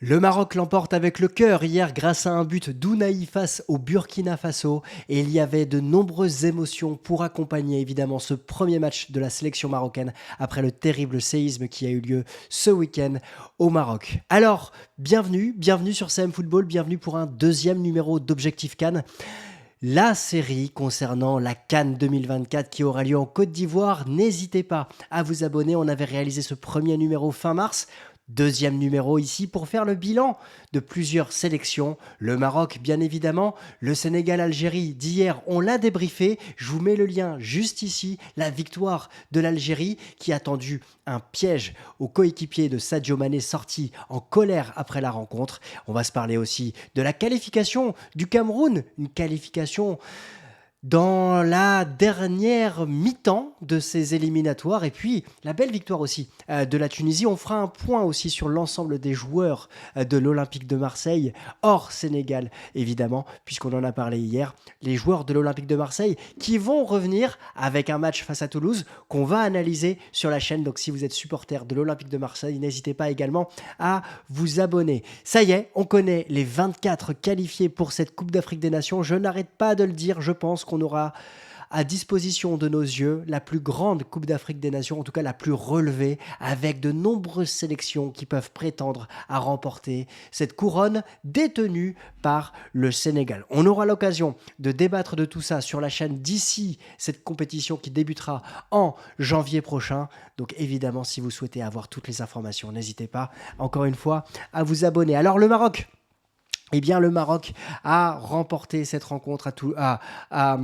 Le Maroc l'emporte avec le cœur hier grâce à un but d'Ounahi face au Burkina Faso et il y avait de nombreuses émotions pour accompagner évidemment ce premier match de la sélection marocaine après le terrible séisme qui a eu lieu ce week-end au Maroc. Alors, bienvenue sur CM Football, bienvenue pour un deuxième numéro d'Objectif Cannes. La série concernant la CAN 2024 qui aura lieu en Côte d'Ivoire, n'hésitez pas à vous abonner. On avait réalisé ce premier numéro fin mars. Deuxième numéro ici pour faire le bilan de plusieurs sélections. Le Maroc, bien évidemment. Le Sénégal-Algérie d'hier, on l'a débriefé. Je vous mets le lien juste ici. La victoire de l'Algérie qui a tendu un piège au coéquipier de Sadio Mané sorti en colère après la rencontre. On va se parler aussi de la qualification du Cameroun. Une qualification dans la dernière mi-temps de ces éliminatoires et puis la belle victoire aussi de la Tunisie. On fera un point aussi sur l'ensemble des joueurs de l'Olympique de Marseille, hors Sénégal évidemment, puisqu'on en a parlé hier. Les joueurs de l'Olympique de Marseille qui vont revenir avec un match face à Toulouse qu'on va analyser sur la chaîne. Donc si vous êtes supporter de l'Olympique de Marseille, n'hésitez pas également à vous abonner. Ça y est, on connaît les 24 qualifiés pour cette Coupe d'Afrique des Nations. Je n'arrête pas de le dire, je pense qu'on aura à disposition de nos yeux la plus grande Coupe d'Afrique des Nations, en tout cas la plus relevée, avec de nombreuses sélections qui peuvent prétendre à remporter cette couronne détenue par le Sénégal. On aura l'occasion de débattre de tout ça sur la chaîne d'ici cette compétition qui débutera en janvier prochain. Donc évidemment, si vous souhaitez avoir toutes les informations, n'hésitez pas, encore une fois, à vous abonner. Alors le Maroc, eh bien, le Maroc a remporté cette rencontre à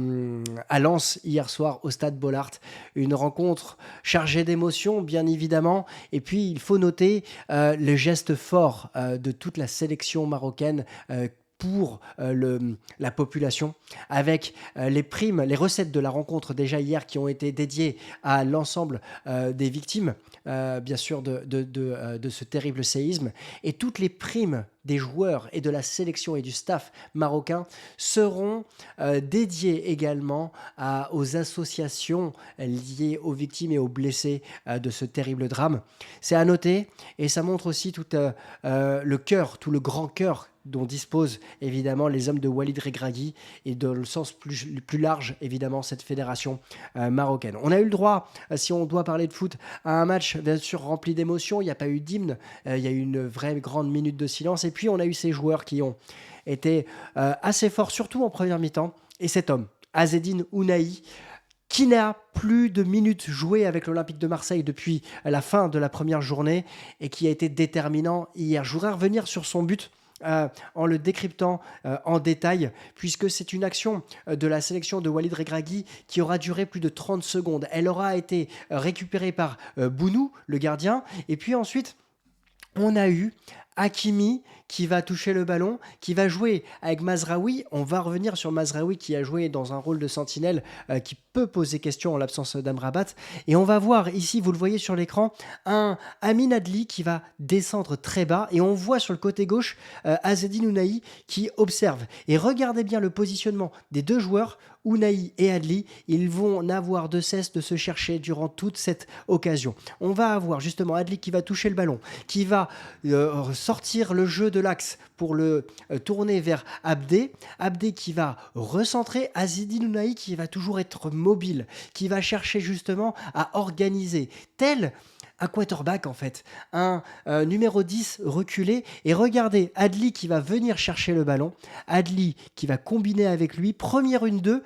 Lens hier soir au stade Bollaert. Une rencontre chargée d'émotions, bien évidemment. Et puis, il faut noter le geste fort de toute la sélection marocaine pour la population, avec les primes, les recettes de la rencontre déjà hier qui ont été dédiées à l'ensemble des victimes, bien sûr, de ce terrible séisme. Et toutes les primes des joueurs et de la sélection et du staff marocain seront dédiées également aux associations liées aux victimes et aux blessés de ce terrible drame. C'est à noter et ça montre aussi tout le cœur, tout le grand cœur dont disposent évidemment les hommes de Walid Regragui et dans le sens plus large évidemment cette fédération marocaine. On a eu le droit, si on doit parler de foot, à un match bien sûr rempli d'émotions. Il n'y a pas eu d'hymne, il y a eu une vraie grande minute de silence et puis on a eu ces joueurs qui ont été assez forts, surtout en première mi-temps, et cet homme, Azzedine Ounahi, qui n'a plus de minutes jouées avec l'Olympique de Marseille depuis la fin de la première journée et qui a été déterminant hier. Je voudrais revenir sur son but en le décryptant en détail, puisque c'est une action de la sélection de Walid Regragui qui aura duré plus de 30 secondes. Elle aura été récupérée par Bounou, le gardien, et puis ensuite, on a eu Hakimi qui va toucher le ballon, qui va jouer avec Mazraoui. On va revenir sur Mazraoui qui a joué dans un rôle de sentinelle qui peut poser question en l'absence d'Amrabat. Et on va voir ici, vous le voyez sur l'écran, un Amin Adli qui va descendre très bas. Et on voit sur le côté gauche Azzedine Ounahi qui observe. Et regardez bien le positionnement des deux joueurs, Ounahi et Adli. Ils vont n'avoir de cesse de se chercher durant toute cette occasion. On va avoir justement Adli qui va toucher le ballon, qui va sortir le jeu de l'axe pour le tourner vers Abdé. Abdé qui va recentrer, Azzedine Ounahi qui va toujours être mobile, qui va chercher justement à organiser, tel un quarterback en fait, un numéro 10 reculé. Et regardez, Adli qui va venir chercher le ballon, Adli qui va combiner avec lui, première 1-2,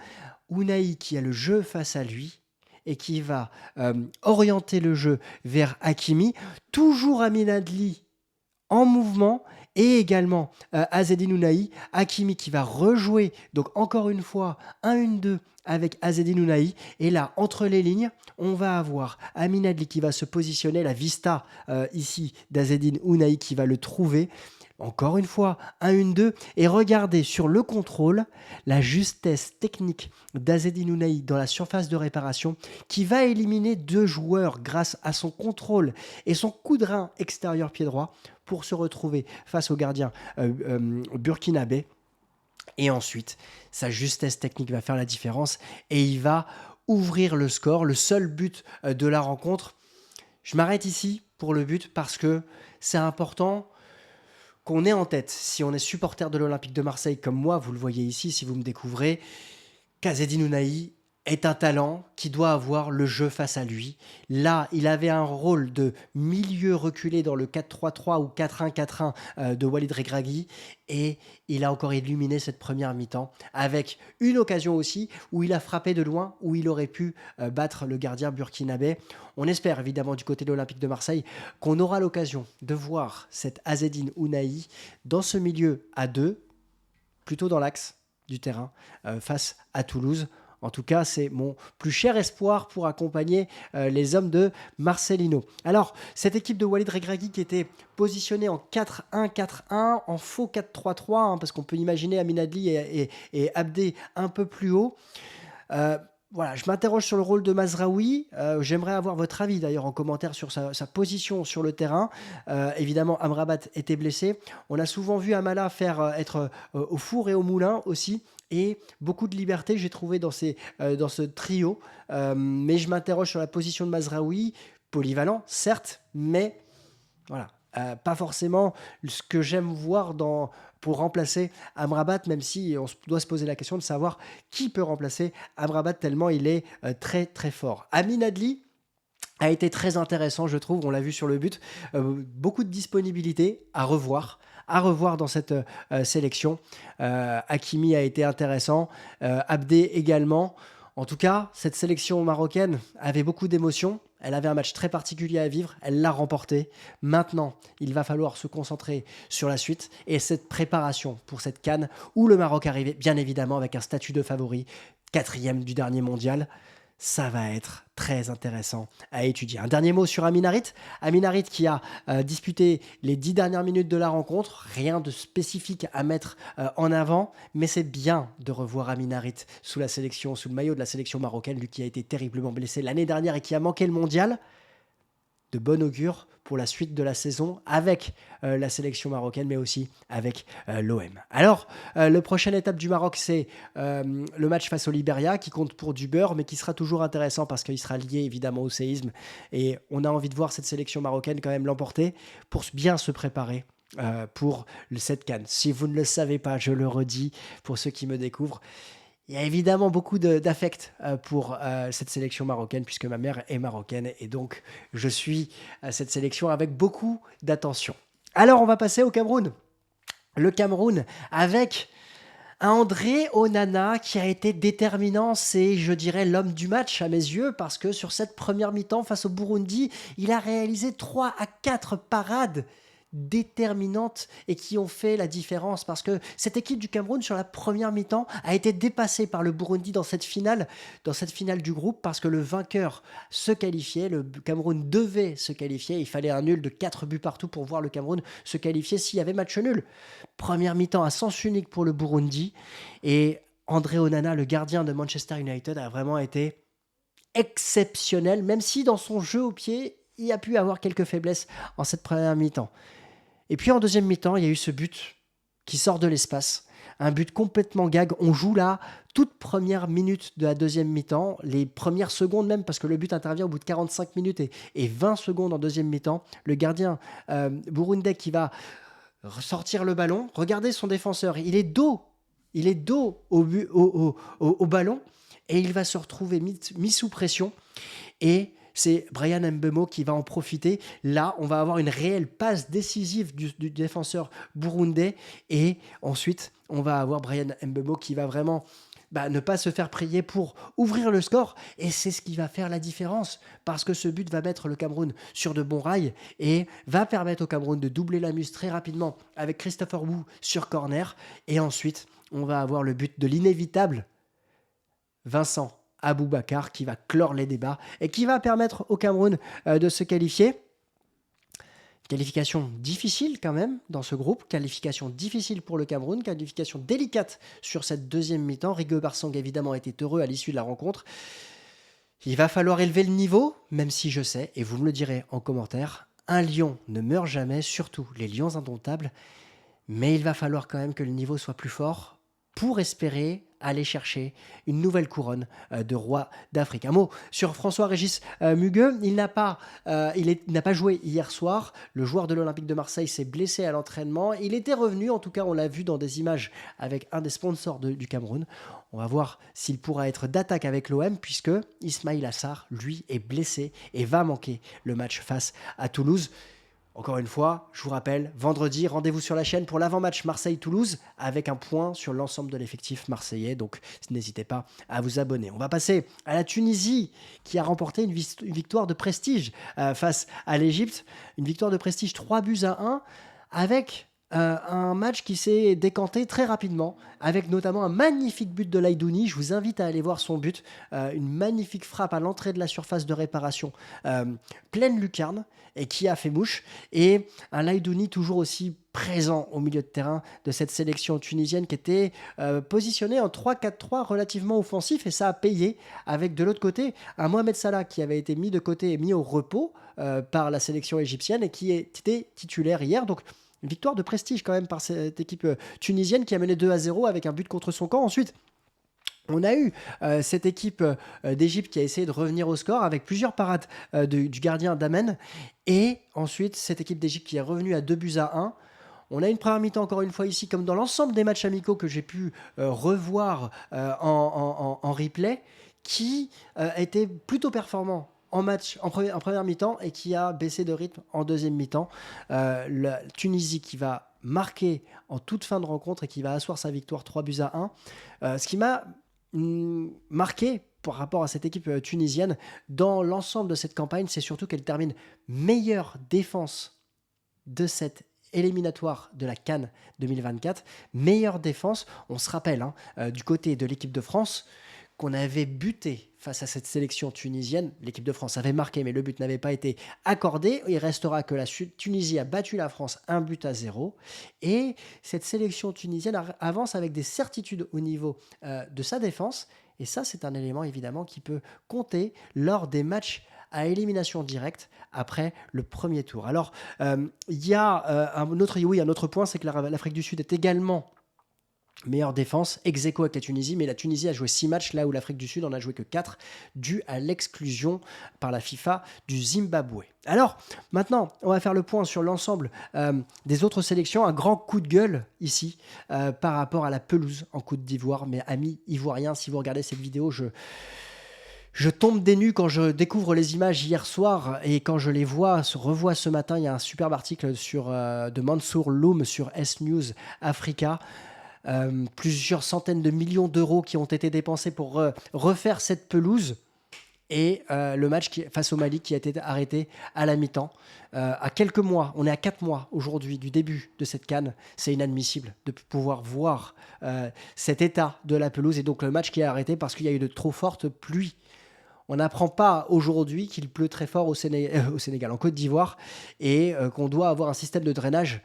Ounahi qui a le jeu face à lui et qui va orienter le jeu vers Hakimi, toujours Amin Adli en mouvement et également Azzedine Ounahi, Hakimi qui va rejouer, donc encore une fois, 1-1-2 avec Azzedine Ounahi. Et là, entre les lignes, on va avoir Amin Adli qui va se positionner, la vista ici d'Azzedine Ounahi qui va le trouver. Encore une fois, 1-1-2. Et regardez sur le contrôle, la justesse technique d'Azzedine Ounahi dans la surface de réparation qui va éliminer deux joueurs grâce à son contrôle et son coup de rein extérieur pied droit pour se retrouver face au gardien burkinabé. Et ensuite, sa justesse technique va faire la différence et il va ouvrir le score, le seul but de la rencontre. Je m'arrête ici pour le but parce que c'est important qu'on ait en tête, si on est supporter de l'Olympique de Marseille comme moi, vous le voyez ici, si vous me découvrez, Kazedine Ounahi est un talent qui doit avoir le jeu face à lui. Là, il avait un rôle de milieu reculé dans le 4-3-3 ou 4-1-4-1 de Walid Regragui et il a encore illuminé cette première mi-temps avec une occasion aussi où il a frappé de loin, où il aurait pu battre le gardien burkinabé. On espère évidemment du côté de l'Olympique de Marseille qu'on aura l'occasion de voir cette Azzedine Ounahi dans ce milieu à deux, plutôt dans l'axe du terrain, face à Toulouse. En tout cas, c'est mon plus cher espoir pour accompagner les hommes de Marcelino. Alors, cette équipe de Walid Regragui qui était positionnée en 4-1-4-1, en faux 4-3-3, hein, parce qu'on peut imaginer Amin Adli et Abdé un peu plus haut. Euh, voilà, je m'interroge sur le rôle de Mazraoui. J'aimerais avoir votre avis d'ailleurs en commentaire sur sa position sur le terrain. Évidemment, Amrabat était blessé. On a souvent vu Amala être au four et au moulin aussi. Et beaucoup de liberté, j'ai trouvé dans ce trio. Mais je m'interroge sur la position de Mazraoui. Polyvalent, certes, mais voilà. Pas forcément ce que j'aime voir pour remplacer Amrabat, même si on doit se poser la question de savoir qui peut remplacer Amrabat tellement il est très très fort. Amin Adli a été très intéressant, je trouve, on l'a vu sur le but. Beaucoup de disponibilité à revoir dans cette sélection. Hakimi a été intéressant, Abdé également. En tout cas, cette sélection marocaine avait beaucoup d'émotions. Elle avait un match très particulier à vivre. Elle l'a remporté. Maintenant, il va falloir se concentrer sur la suite et cette préparation pour cette CAN où le Maroc arrivait bien évidemment avec un statut de favori, 4e du dernier mondial. Ça va être très intéressant à étudier. Un dernier mot sur Amin Harit. Amin Harit qui a disputé les 10 dernières minutes de la rencontre. Rien de spécifique à mettre en avant, mais c'est bien de revoir Amin Harit sous le maillot de la sélection marocaine, lui qui a été terriblement blessé l'année dernière et qui a manqué le mondial. De bon augure pour la suite de la saison avec la sélection marocaine, mais aussi avec l'OM. Alors, la prochaine étape du Maroc, c'est le match face au Libéria, qui compte pour du beurre, mais qui sera toujours intéressant parce qu'il sera lié évidemment au séisme. Et on a envie de voir cette sélection marocaine quand même l'emporter pour bien se préparer pour cette CAN. Si vous ne le savez pas, je le redis pour ceux qui me découvrent. Il y a évidemment beaucoup d'affect pour cette sélection marocaine, puisque ma mère est marocaine, et donc je suis cette sélection avec beaucoup d'attention. Alors, on va passer au Cameroun. Le Cameroun, avec un André Onana qui a été déterminant, c'est, je dirais, l'homme du match à mes yeux, parce que sur cette première mi-temps face au Burundi, il a réalisé 3 à 4 parades déterminantes et qui ont fait la différence parce que cette équipe du Cameroun sur la première mi-temps a été dépassée par le Burundi dans cette finale du groupe parce que le vainqueur se qualifiait, le Cameroun devait se qualifier, il fallait un nul de 4 buts partout pour voir le Cameroun se qualifier s'il y avait match nul. Première mi-temps à sens unique pour le Burundi et André Onana, le gardien de Manchester United, a vraiment été exceptionnel, même si dans son jeu au pied il y a pu avoir quelques faiblesses en cette première mi-temps. Et puis en deuxième mi-temps, il y a eu ce but qui sort de l'espace. Un but complètement gag. On joue là, toute première minute de la deuxième mi-temps, les premières secondes même, parce que le but intervient au bout de 45 minutes et 20 secondes en deuxième mi-temps. Le gardien burundais qui va sortir le ballon. Regardez son défenseur, il est dos au ballon et il va se retrouver mis sous pression. Et c'est Brian Mbeumo qui va en profiter. Là, on va avoir une réelle passe décisive du défenseur burundais. Et ensuite, on va avoir Brian Mbeumo qui va vraiment ne pas se faire prier pour ouvrir le score. Et c'est ce qui va faire la différence. Parce que ce but va mettre le Cameroun sur de bons rails et va permettre au Cameroun de doubler la mise très rapidement avec Christopher Wu sur corner. Et ensuite, on va avoir le but de l'inévitable Vincent Aboubakar qui va clore les débats et qui va permettre au Cameroun de se qualifier. Qualification difficile quand même dans ce groupe, qualification difficile pour le Cameroun, qualification délicate sur cette deuxième mi-temps. Rigoberт Song évidemment était heureux à l'issue de la rencontre. Il va falloir élever le niveau, même si je sais, et vous me le direz en commentaire, un lion ne meurt jamais, surtout les lions indomptables, mais il va falloir quand même que le niveau soit plus fort pour espérer aller chercher une nouvelle couronne de roi d'Afrique. Un mot sur François-Régis Mugueux. Il n'a pas joué hier soir. Le joueur de l'Olympique de Marseille s'est blessé à l'entraînement. Il était revenu, en tout cas on l'a vu dans des images avec un des sponsors du Cameroun. On va voir s'il pourra être d'attaque avec l'OM puisque Ismaïla Sarr, lui, est blessé et va manquer le match face à Toulouse. Encore une fois, je vous rappelle, vendredi, rendez-vous sur la chaîne pour l'avant-match Marseille-Toulouse avec un point sur l'ensemble de l'effectif marseillais. Donc, n'hésitez pas à vous abonner. On va passer à la Tunisie qui a remporté une victoire de prestige face à l'Égypte. Une victoire de prestige 3-1 avec un match qui s'est décanté très rapidement avec notamment un magnifique but de Laïdouni. Je vous invite à aller voir son but. Une magnifique frappe à l'entrée de la surface de réparation pleine lucarne et qui a fait mouche. Et un Laïdouni toujours aussi présent au milieu de terrain de cette sélection tunisienne qui était positionnée en 3-4-3 relativement offensif et ça a payé avec de l'autre côté un Mohamed Salah qui avait été mis de côté et mis au repos par la sélection égyptienne et qui était titulaire hier. Donc une victoire de prestige quand même par cette équipe tunisienne qui a mené 2-0 avec un but contre son camp. Ensuite, on a eu cette équipe d'Égypte qui a essayé de revenir au score avec plusieurs parades du gardien Damen. Et ensuite, cette équipe d'Égypte qui est revenue à 2-1. On a une première mi-temps, encore une fois, ici, comme dans l'ensemble des matchs amicaux que j'ai pu revoir en replay, qui était plutôt performant en première mi-temps et qui a baissé de rythme en deuxième mi-temps. La Tunisie qui va marquer en toute fin de rencontre et qui va asseoir sa victoire 3-1. Ce qui m'a marqué par rapport à cette équipe tunisienne dans l'ensemble de cette campagne, c'est surtout qu'elle termine meilleure défense de cette éliminatoire de la CAN 2024. Meilleure défense, on se rappelle, du côté de l'équipe de France, qu'on avait buté face à cette sélection tunisienne. L'équipe de France avait marqué, mais le but n'avait pas été accordé. Il restera que la Tunisie a battu la France 1-0. Et cette sélection tunisienne avance avec des certitudes au niveau de sa défense. Et ça, c'est un élément évidemment qui peut compter lors des matchs à élimination directe après le premier tour. Alors, il y a un autre point, c'est que l'Afrique du Sud est également meilleure défense, ex aequo avec la Tunisie, mais la Tunisie a joué 6 matchs, là où l'Afrique du Sud en a joué que 4, dû à l'exclusion par la FIFA du Zimbabwe. Alors, maintenant, on va faire le point sur l'ensemble des autres sélections. Un grand coup de gueule ici par rapport à la pelouse en Côte d'Ivoire. Mais amis ivoiriens, si vous regardez cette vidéo, je tombe des nues quand je découvre les images hier soir et quand je les revois ce matin. Il y a un superbe article de Mansour Loum sur S News Africa. Plusieurs centaines de millions d'euros qui ont été dépensés pour refaire cette pelouse et le match face au Mali qui a été arrêté à la mi-temps. À quelques mois, on est à 4 mois aujourd'hui du début de cette CAN, c'est inadmissible de pouvoir voir cet état de la pelouse et donc le match qui est arrêté parce qu'il y a eu de trop fortes pluies. On n'apprend pas aujourd'hui qu'il pleut très fort au Sénégal, en Côte d'Ivoire, et qu'on doit avoir un système de drainage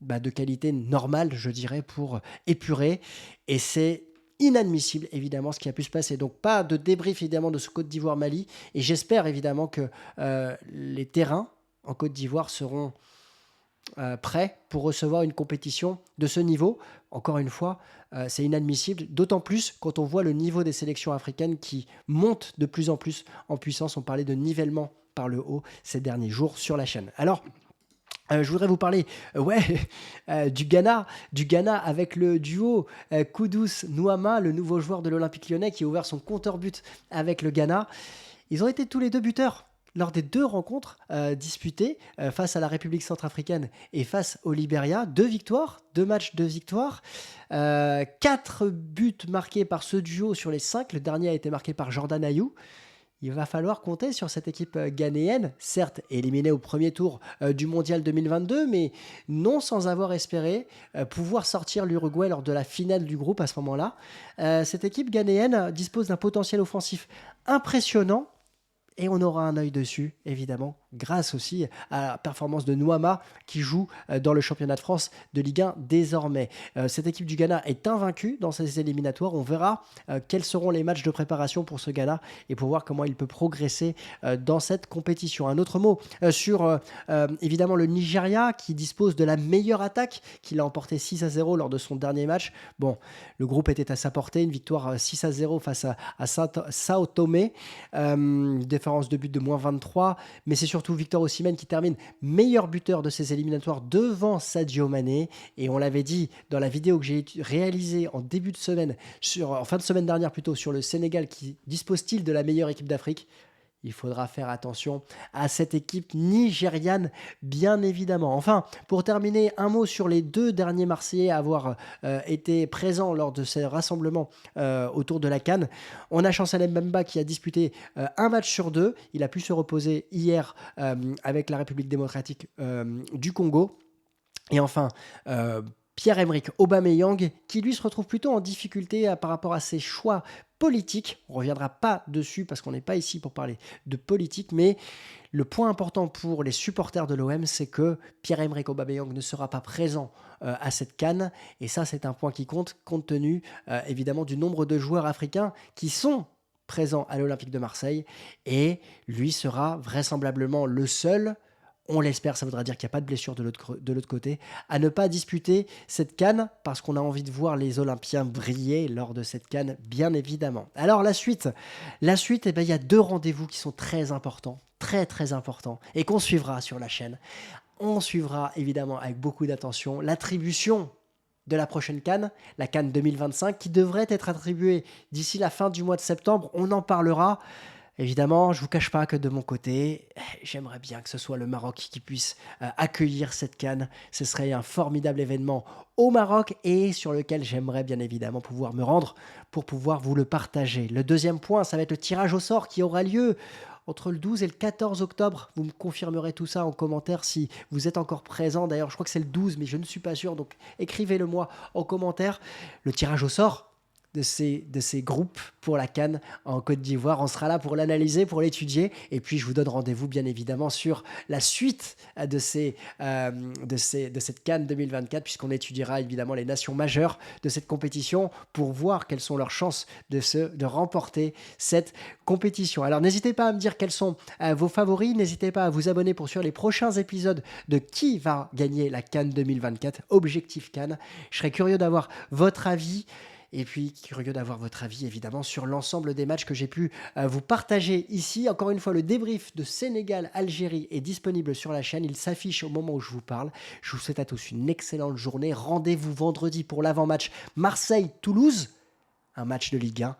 de qualité normale, je dirais, pour épurer. Et c'est inadmissible, évidemment, ce qui a pu se passer. Donc, pas de débrief, évidemment, de ce Côte d'Ivoire-Mali. Et j'espère, évidemment, que les terrains en Côte d'Ivoire seront prêts pour recevoir une compétition de ce niveau. Encore une fois, c'est inadmissible, d'autant plus quand on voit le niveau des sélections africaines qui montent de plus en plus en puissance. On parlait de nivellement par le haut ces derniers jours sur la chaîne. Alors, je voudrais vous parler du Ghana avec le duo Kudus-Nouama, le nouveau joueur de l'Olympique Lyonnais qui a ouvert son compteur but avec le Ghana. Ils ont été tous les deux buteurs lors des 2 rencontres disputées face à la République centrafricaine et face au Libéria. 2 matchs de victoire. 4 buts marqués par ce duo sur les 5. Le dernier a été marqué par Jordan Ayew. Il va falloir compter sur cette équipe ghanéenne, certes éliminée au premier tour du Mondial 2022, mais non sans avoir espéré pouvoir sortir l'Uruguay lors de la finale du groupe à ce moment-là. Cette équipe ghanéenne dispose d'un potentiel offensif impressionnant et on aura un œil dessus, évidemment, grâce aussi à la performance de Nouama qui joue dans le championnat de France de Ligue 1 désormais. Cette équipe du Ghana est invaincue dans ces éliminatoires. On verra quels seront les matchs de préparation pour ce Ghana et pour voir comment il peut progresser dans cette compétition. Un autre mot sur évidemment le Nigeria qui dispose de la meilleure attaque, qu'il a emporté 6-0 lors de son dernier match. Bon, le groupe était à sa portée, une victoire 6-0 face à Sao Tomé, différence de but de moins 23, mais c'est surtout Victor Osimhen qui termine meilleur buteur de ces éliminatoires devant Sadio Mané. Et on l'avait dit dans la vidéo que j'ai réalisée en début de semaine, en fin de semaine dernière plutôt, sur le Sénégal qui dispose-t-il de la meilleure équipe d'Afrique? Il faudra faire attention à cette équipe nigériane, bien évidemment. Enfin, pour terminer, un mot sur les 2 derniers Marseillais à avoir été présents lors de ces rassemblements autour de la CAN. On a Chancel Mbemba qui a disputé un match sur 2. Il a pu se reposer hier avec la République démocratique du Congo. Et enfin, Pierre-Emerick Aubameyang, qui lui se retrouve plutôt en difficulté par rapport à ses choix politiques. On ne reviendra pas dessus parce qu'on n'est pas ici pour parler de politique, mais le point important pour les supporters de l'OM, c'est que Pierre-Emerick Aubameyang ne sera pas présent à cette CAN. Et ça, c'est un point qui compte tenu évidemment du nombre de joueurs africains qui sont présents à l'Olympique de Marseille. Et lui sera vraisemblablement le seul, on l'espère, ça voudra dire qu'il n'y a pas de blessure de l'autre côté, à ne pas disputer cette CAN parce qu'on a envie de voir les Olympiens briller lors de cette CAN, bien évidemment. Alors la suite, eh ben, il y a 2 rendez-vous qui sont très importants, très importants, et qu'on suivra sur la chaîne. On suivra évidemment avec beaucoup d'attention l'attribution de la prochaine CAN, la CAN 2025, qui devrait être attribuée d'ici la fin du mois de septembre. On en parlera. Évidemment, je ne vous cache pas que de mon côté, j'aimerais bien que ce soit le Maroc qui puisse accueillir cette CAN. Ce serait un formidable événement au Maroc et sur lequel j'aimerais bien évidemment pouvoir me rendre pour pouvoir vous le partager. Le deuxième point, ça va être le tirage au sort qui aura lieu entre le 12 et le 14 octobre. Vous me confirmerez tout ça en commentaire si vous êtes encore présent. D'ailleurs, je crois que c'est le 12, mais je ne suis pas sûr. Donc, écrivez-le moi en commentaire. Le tirage au sort de ces groupes pour la CAN en Côte d'Ivoire. On sera là pour l'analyser, pour l'étudier. Et puis, je vous donne rendez-vous, bien évidemment, sur la suite de cette CAN 2024, puisqu'on étudiera évidemment les nations majeures de cette compétition pour voir quelles sont leurs chances de remporter cette compétition. Alors, n'hésitez pas à me dire quels sont vos favoris. N'hésitez pas à vous abonner pour suivre les prochains épisodes de qui va gagner la CAN 2024, Objectif CAN. Je serais curieux d'avoir votre avis. Et puis, curieux d'avoir votre avis, évidemment, sur l'ensemble des matchs que j'ai pu vous partager ici. Encore une fois, le débrief de Sénégal-Algérie est disponible sur la chaîne. Il s'affiche au moment où je vous parle. Je vous souhaite à tous une excellente journée. Rendez-vous vendredi pour l'avant-match Marseille-Toulouse, un match de Ligue 1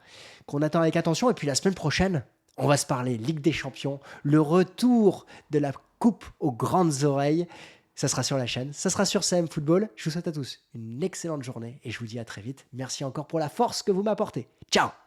qu'on attend avec attention. Et puis, la semaine prochaine, on va se parler Ligue des Champions, le retour de la coupe aux grandes oreilles. Ça sera sur la chaîne, ça sera sur CM Football. Je vous souhaite à tous une excellente journée et je vous dis à très vite. Merci encore pour la force que vous m'apportez. Ciao!